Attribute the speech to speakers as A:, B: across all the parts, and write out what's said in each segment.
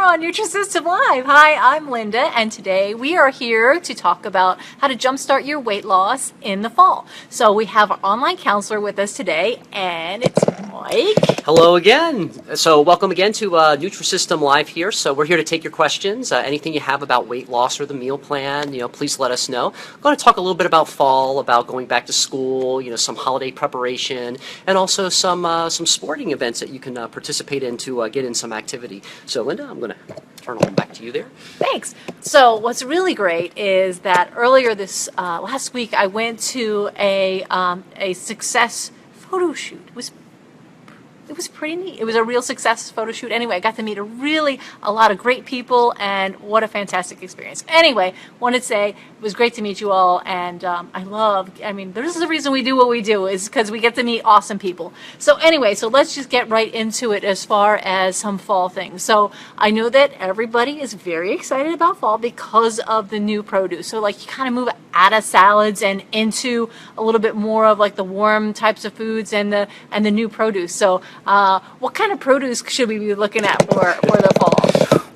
A: on Nutrisystem Live. Hi, I'm Linda, and today we are here to talk about how to jumpstart your weight loss in the fall. So we have our online counselor with us today, and it's Mike.
B: Hello again. So welcome again to Nutrisystem Live here. So we're here to take your questions. Anything you have about weight loss or the meal plan, please let us know. I'm going to talk a little bit about fall, about going back to school, some holiday preparation, and also some sporting events that you can participate in to get in some activity. So Linda, I'm going to turn it back to you there.
A: Thanks. So what's really great is that earlier this last week I went to a success photo shoot. It was pretty neat. It was a real success photo shoot. Anyway, I got to meet a lot of great people, and what a fantastic experience. Anyway, wanted to say it was great to meet you all, and this is the reason we do what we do, is because we get to meet awesome people. So anyway, let's just get right into it as far as some fall things. So I know that everybody is very excited about fall because of the new produce. So you kind of move out of salads and into a little bit more of the warm types of foods and the new produce. So what kind of produce should we be looking at for the fall?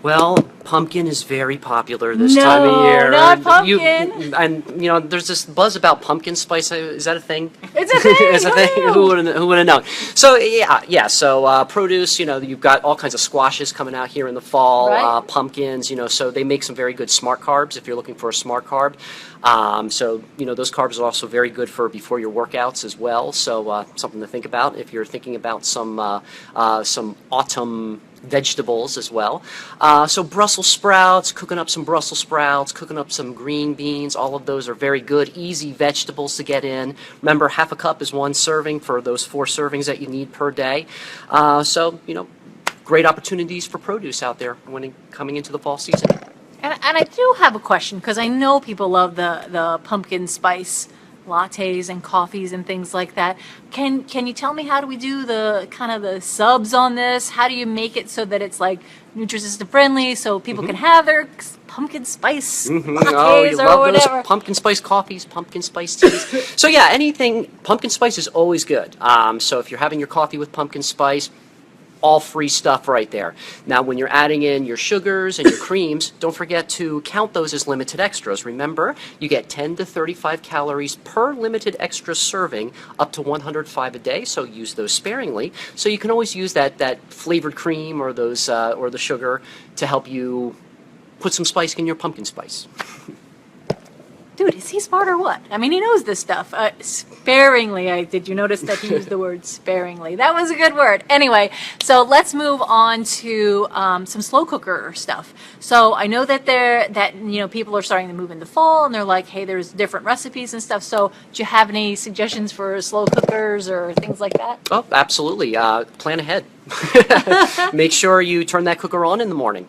B: Well, pumpkin is very popular this time of year.
A: No, not pumpkin.
B: There's this buzz about pumpkin spice. Is that a thing?
A: It's a thing.
B: It's a thing. Who would have known? So yeah. So produce. You've got all kinds of squashes coming out here in the fall.
A: Right.
B: Pumpkins. So they make some very good smart carbs if you're looking for a smart carb. Those carbs are also very good for before your workouts as well. So something to think about if you're thinking about some autumn vegetables as well. So Brussels sprouts, cooking up some Brussels sprouts, cooking up some green beans, all of those are very good, easy vegetables to get in. Remember, half a cup is one serving for those 4 servings that you need per day. Great opportunities for produce out there when coming into the fall season.
A: And I do have a question, because I know people love the pumpkin spice lattes and coffees and things like that. Can you tell me, how do we do the kind of the subs on this? How do you make it so that it's Nutrisystem friendly, so people can have their pumpkin spice lattes
B: or
A: whatever?
B: Those pumpkin spice coffees, pumpkin spice teas. So yeah, anything pumpkin spice is always good. So if you're having your coffee with pumpkin spice, all free stuff right there. Now, when you're adding in your sugars and your creams, don't forget to count those as limited extras. Remember, you get 10 to 35 calories per limited extra serving, up to 105 a day, so use those sparingly. So you can always use that flavored cream or those or the sugar to help you put some spice in your pumpkin spice.
A: Dude, is he smart or what? I mean, he knows this stuff. Sparingly, did you notice that he used the word sparingly? That was a good word. Anyway, so let's move on to some slow cooker stuff. So I know that people are starting to move into fall, and they're like, hey, there's different recipes and stuff. So do you have any suggestions for slow cookers or things like that?
B: Oh, absolutely. Plan ahead. Make sure you turn that cooker on in the morning.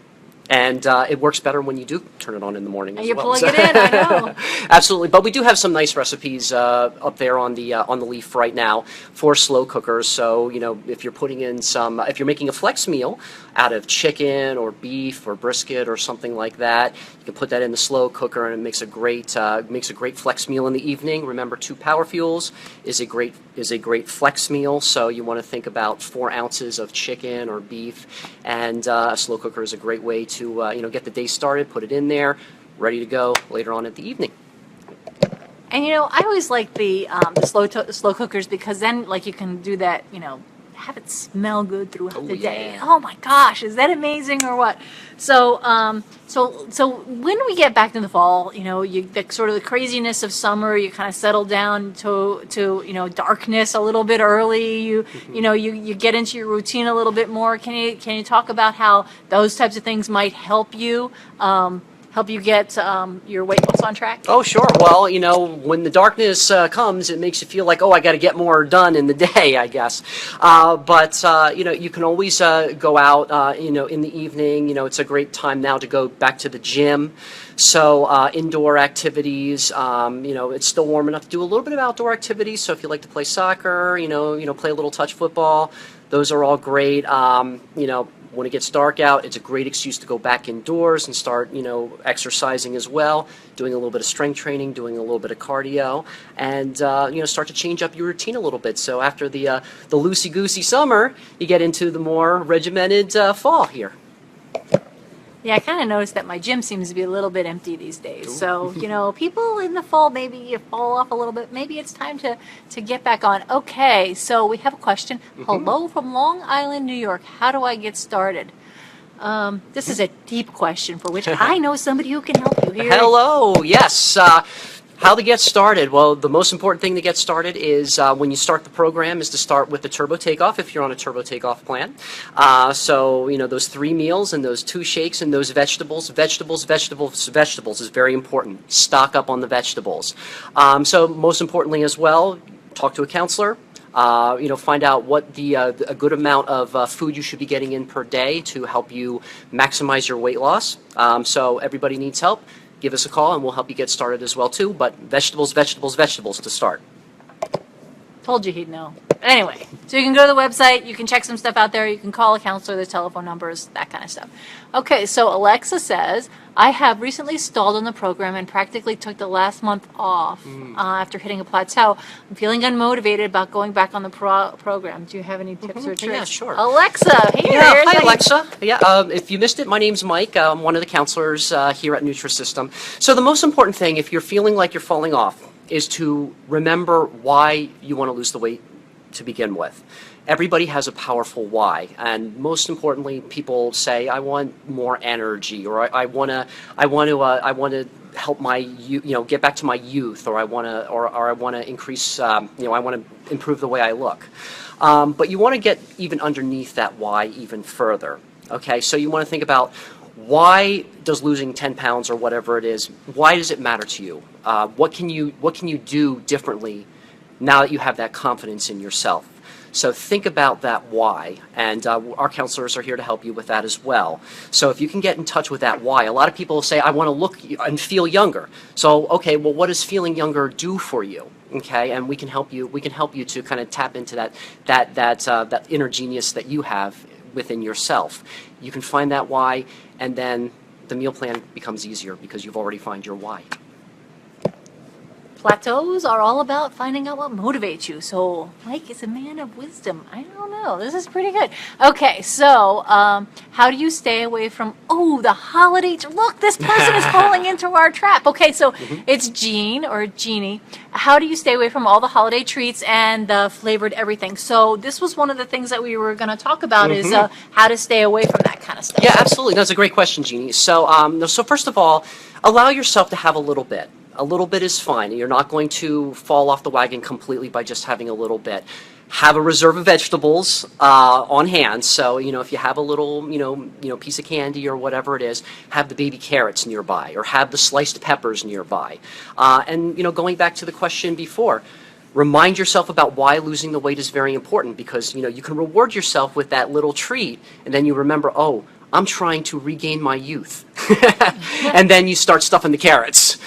B: And it works better when you do turn it on in the morning as well.
A: You're pulling it in, I know.
B: Absolutely, but we do have some nice recipes up there on the leaf right now for slow cookers. So if you're putting in if you're making a flex meal out of chicken or beef or brisket or something like that, you can put that in the slow cooker, and it makes a great flex meal in the evening. Remember, 2 power fuels is a great flex meal. So you want to think about 4 ounces of chicken or beef, and a slow cooker is a great way to get the day started, put it in there, ready to go later on at the evening.
A: And I always like the slow cookers, because then you can do that, have it smell good throughout the day. Oh my gosh, is that amazing or what? So when we get back to the fall, the sort of the craziness of summer, you kind of settle down to darkness a little bit early. You get into your routine a little bit more. Can you talk about how those types of things might help you get your weight loss on track?
B: Oh, sure. Well, when the darkness comes, it makes you feel like, I got to get more done in the day, I guess. But you can always go out, in the evening. It's a great time now to go back to the gym. So indoor activities, it's still warm enough to do a little bit of outdoor activities. So if you like to play soccer, play a little touch football, those are all great. When it gets dark out, it's a great excuse to go back indoors and start, exercising as well, doing a little bit of strength training, doing a little bit of cardio, and start to change up your routine a little bit. So after the loosey-goosey summer, you get into the more regimented fall here.
A: Yeah, I kind of noticed that my gym seems to be a little bit empty these days. So, people in the fall, maybe you fall off a little bit. Maybe it's time to get back on. Okay, so we have a question. Hello from Long Island, New York. How do I get started? This is a deep question for which I know somebody who can help you here.
B: Hello, yes. How to get started? Well, the most important thing to get started is when you start the program is to start with the turbo takeoff if you're on a turbo takeoff plan. So, those 3 meals and those 2 shakes and those vegetables is very important. Stock up on the vegetables. So most importantly as well, talk to a counselor. Find out what a good amount of food you should be getting in per day to help you maximize your weight loss. So everybody needs help. Give us a call and we'll help you get started as well too. But vegetables to start.
A: Told you he'd know. Anyway, so you can go to the website, you can check some stuff out there, you can call a counselor, there's telephone numbers, that kind of stuff. Okay, so Alexa says, I have recently stalled on the program and practically took the last month off after hitting a plateau. I'm feeling unmotivated about going back on the program. Do you have any tips or tricks?
B: Yeah, sure.
A: Alexa, here's
B: hi,
A: how
B: Alexa. If you missed it, my name's Mike. I'm one of the counselors here at Nutrisystem. So the most important thing, if you're feeling like you're falling off, is to remember why you want to lose the weight to begin with. Everybody has a powerful why, and most importantly, people say, "I want more energy," or "I want to help my get back to my youth," or "I want to increase I want to improve the way I look." But you want to get even underneath that why even further. Okay, so you want to think about, why does losing 10 pounds or whatever it is, why does it matter to you? What can you do differently now that you have that confidence in yourself? So think about that why, and our counselors are here to help you with that as well. So if you can get in touch with that why, a lot of people say, I want to look and feel younger. So okay, well, what does feeling younger do for you? Okay, and we can help you. We can help you to kind of tap into that inner genius that you have within yourself. You can find that why, and then the meal plan becomes easier because you've already found your why.
A: Plateaus are all about finding out what motivates you. So Mike is a man of wisdom. I don't know. This is pretty good. Okay, so how do you stay away from, the holidays? Look, this person is falling into our trap. Okay, so it's Jean or Jeannie. How do you stay away from all the holiday treats and the flavored everything? So this was one of the things that we were going to talk about is how to stay away from that kind of stuff.
B: Yeah, absolutely. That's a great question, Jeannie. So, so first of all, allow yourself to have a little bit. A little bit is fine. You're not going to fall off the wagon completely by just having a little bit. Have a reserve of vegetables on hand. So, if you have a little, piece of candy or whatever it is, have the baby carrots nearby, or have the sliced peppers nearby. And, going back to the question before, remind yourself about why losing the weight is very important, because, you can reward yourself with that little treat, and then you remember, I'm trying to regain my youth. And then you start stuffing the carrots.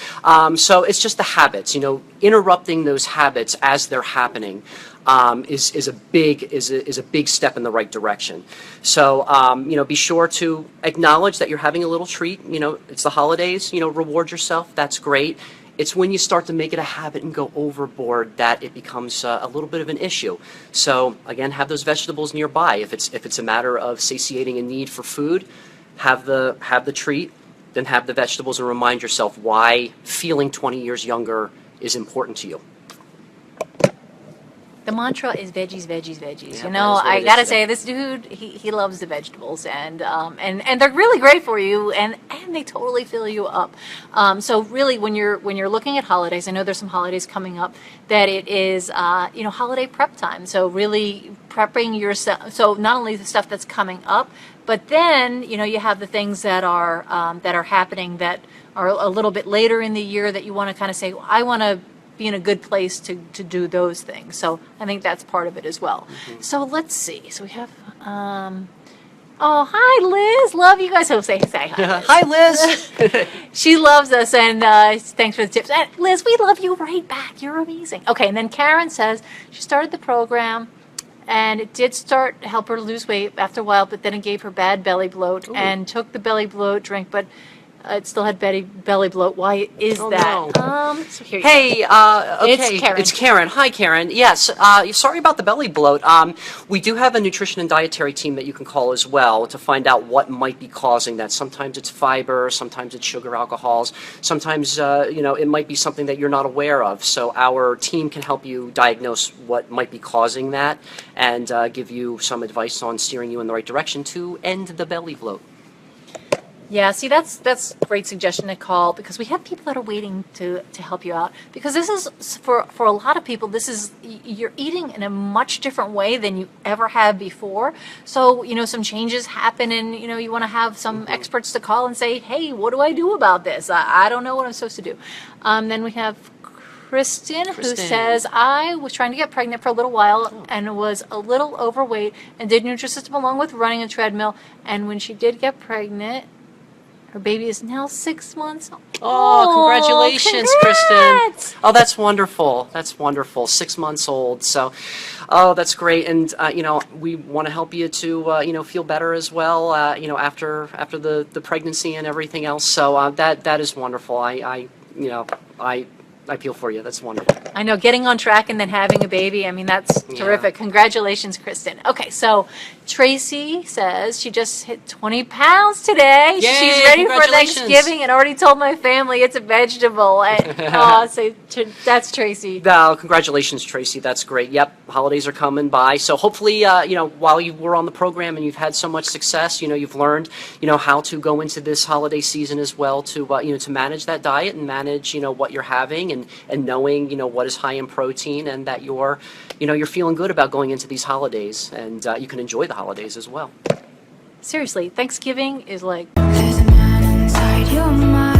B: So it's just the habits, interrupting those habits as they're happening is a big step in the right direction. So, be sure to acknowledge that you're having a little treat. It's the holidays, reward yourself. That's great. It's when you start to make it a habit and go overboard that it becomes a little bit of an issue. So again, have those vegetables nearby. If it's a matter of satiating a need for food, have the treat, then have the vegetables, and remind yourself why feeling 20 years younger is important to you.
A: The mantra is veggies, veggies, veggies.
B: Yeah,
A: I gotta say, this dude, he loves the vegetables, and they're really great for you, and they totally fill you up. So really, when you're looking at holidays, I know there's some holidays coming up, that it is holiday prep time. So really prepping yourself. So not only the stuff that's coming up, but then you have the things that are happening that are a little bit later in the year that you want to kind of say, I want to be in a good place to do those things. So I think that's part of it as well. So let's see. So we have, hi Liz, love you guys. So say hi.
B: Hi Liz.
A: She loves us, and thanks for the tips. And Liz, we love you right back. You're amazing. Okay, and then Karen says she started the program, and it did start to help her lose weight after a while, but then it gave her bad belly bloat. And took the belly bloat drink, but it still had belly bloat. Why is
B: Oh,
A: that?
B: no.
A: So here you go.
B: Hey, okay.
A: It's Karen.
B: It's Karen. Hi, Karen. Yes, sorry about the belly bloat. We do have a nutrition and dietary team that you can call as well to find out what might be causing that. Sometimes it's fiber, sometimes it's sugar alcohols, sometimes, it might be something that you're not aware of. So our team can help you diagnose what might be causing that and give you some advice on steering you in the right direction to end the belly bloat.
A: Yeah, see, that's a great suggestion to call, because we have people that are waiting to help you out. Because this is, for a lot of people, you're eating in a much different way than you ever have before. So, some changes happen, and, you want to have some experts to call and say, hey, what do I do about this? I don't know what I'm supposed to do. Then we have Kristen, who says, I was trying to get pregnant for a little while and was a little overweight and did Nutrisystem along with running a treadmill. And when she did get pregnant, her baby is now 6 months old.
B: Oh, congratulations,
A: congrats!
B: Kristen. Oh, that's wonderful. That's wonderful. 6 months old. So, oh, that's great. And, we want to help you to, feel better as well, after the pregnancy and everything else. So that is wonderful. I feel for you. That's wonderful.
A: I know, getting on track and then having a baby, I mean, that's terrific. Congratulations, Kristen. Okay, so Tracy says she just hit 20 pounds today.
B: Yay,
A: She's ready for
B: congratulations.
A: Thanksgiving and already told my family it's a vegetable. And, so that's Tracy.
B: No, congratulations, Tracy. That's great. Yep, holidays are coming by. So hopefully, while you were on the program and you've had so much success, you've learned, how to go into this holiday season as well to, to manage that diet and manage, what you're having and knowing, what is high in protein, and that you're feeling good about going into these holidays, and you can enjoy the holidays as well.
A: Seriously, Thanksgiving is like...
C: There's a man inside your mind.